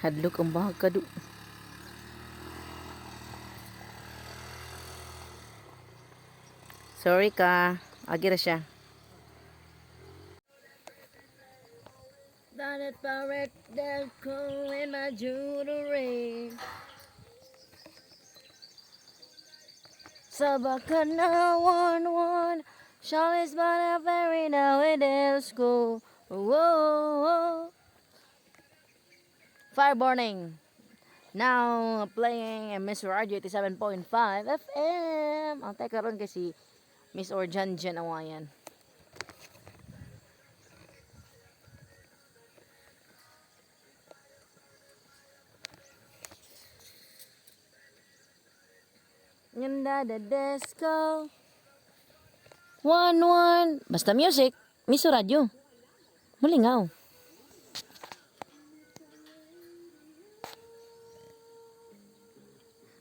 Hadlok ang bahag kadu. Sorry ka. Agira siya. That parrot that cool in my jewelry. Sabaka na one Charlotte's but a very now it is school. Whoa. Fire burning. Now playing Miss Radio 87.5 FM. Ang teka ron kasi Miss Orjan Jan awayan. Ganda the disco. One. Basta music. Miss Radio. Mulingaw.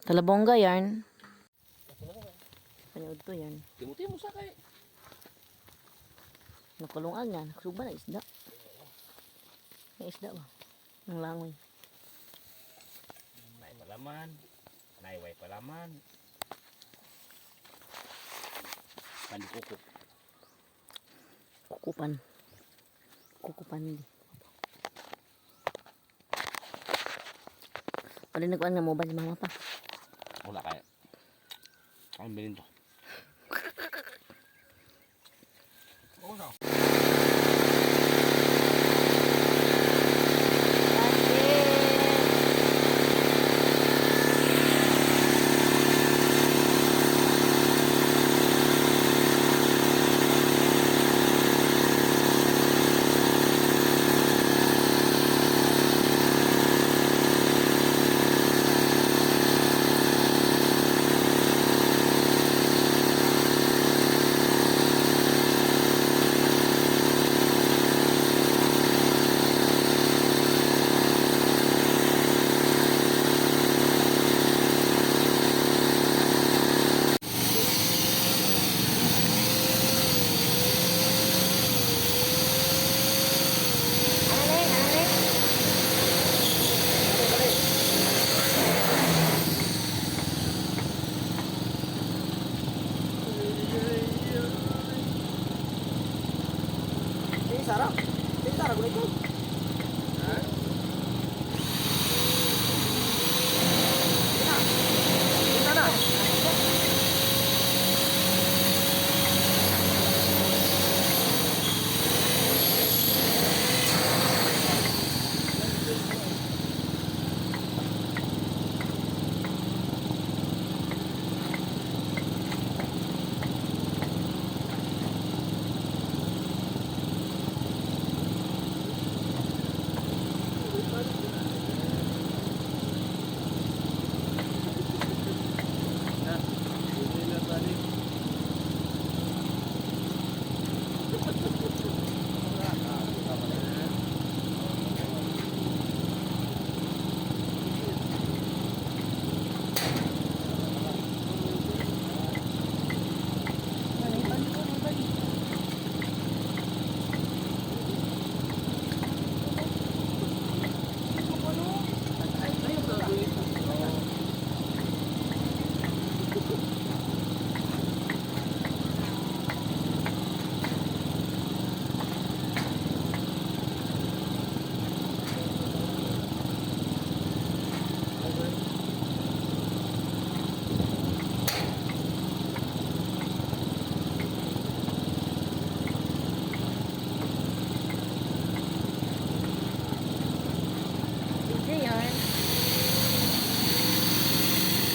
Talabongga yan. Panood to yan. Timuti mo sa kay. Nakulungan yan. Nakasuba na isda. May isda ba? Ang langoy. Nay palaman. Nayway palaman. Pandikukuk. Kukupan. Kukupan. Pwede nagkuhan nga mo ba si mama pa? Wala kaya. Ang bilin to. Oo na. Sarap. Sarap ko ito. Ha? Ina na.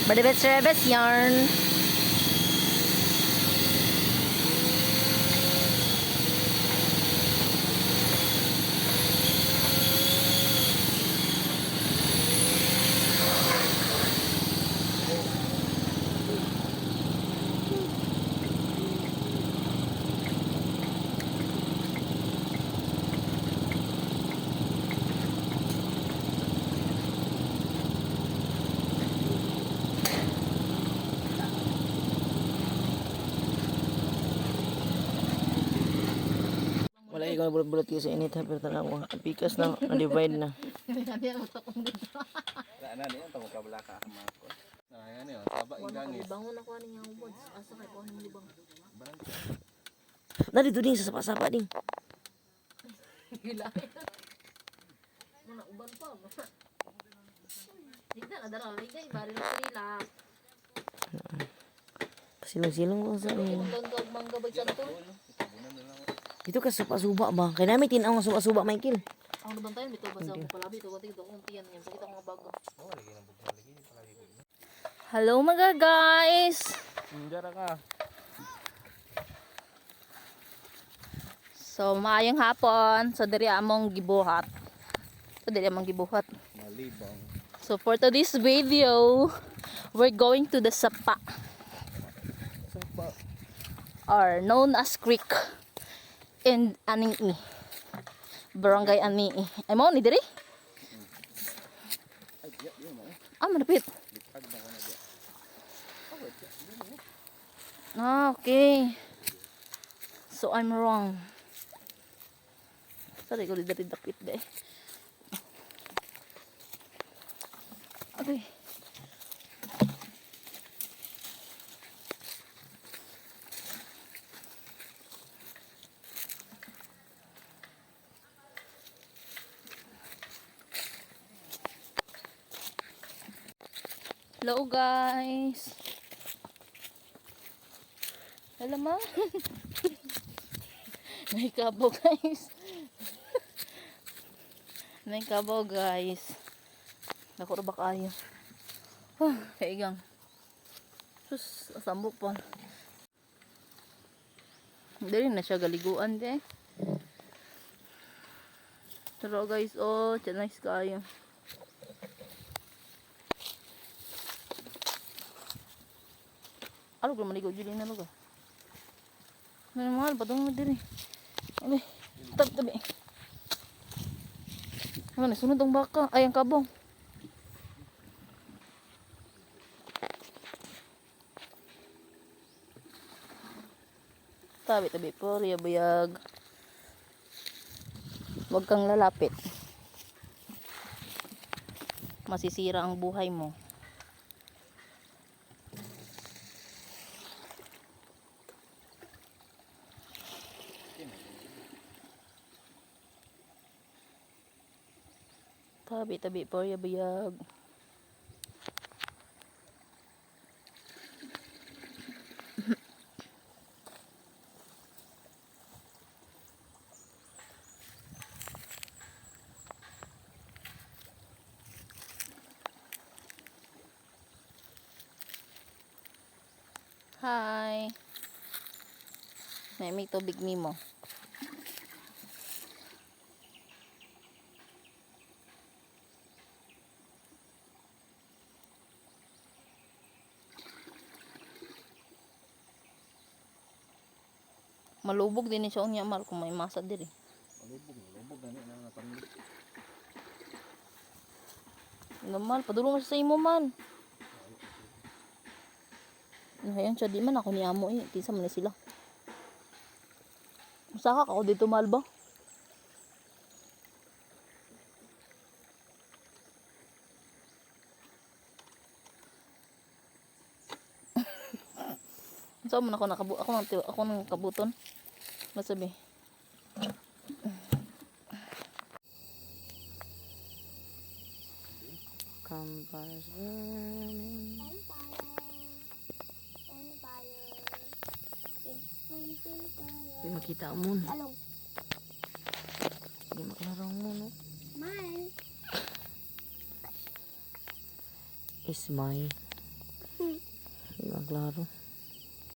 Badabit yarn. Wala ikaw bulot-bulot kasi init ha, pero tanaw, pikas na, na-divide na. Hindi ang utok dito. Wala na niya, tawag ka wala ka ako. Ayan yun, saba yung gangis. Bangon ako ani nga ubod. Asa kay ko ni libang. Barangay. Na dito ding sa sapa-sapa ding. Gila. Mana uban pa. Hindi na dara, ligay bari na sila. Silong-silong ko sa iyo. Gagag mangga ba santo? Dito ka supa-suba ba? Kaya namin tinaw nga supa-suba, Michael. Ang nabantayan, bito ba sa palabi? Ito, ito, kuntiyan niya. Sakit ang mga bago. Hello mga guys! Dara ka. So, maayong hapon. So, diri among gibuhat. Malibang. So, for today's video, we're going to the Sapa. Sapa. Or known as Creek in Aningi. Barangay Aningi. Ay mo ni diri? Ay, yun mo. Manapit. Litag na ko na diya. Okay. So, I'm wrong. Sorry ko diri dapit ba eh. Okay. Hello guys. Hello ma. Naikabo guys. Naikabo guys. Dako ra ba kayo? Kaigang. Sus, asambok pa. Dili na siya galiguan de. Pero guys, oh, nice kayo. Ano ko maligaw dili na lugar. Mahal padung diri. Abi, tabi. Ano sunod ang baka, ay ang kabong. Tabi po, bayag. Huwag kang lalapit. Masisira ang buhay mo. Tabi po, bayag. Hi. May tubig mo. Malubog din siya unya mal kung may masa diri. Malubog gani na natamli. Normal, padulong siya sa imo man. Ayan siya, di man ako ni amo eh. Tinsa man na sila. Masaka ako dito mahal ba? Saan mo na ako nang kabuton? Masabi. Campus burning. Hindi makita mo no. Hindi makalarang mo no. Mine. Is my. Hindi maklaro.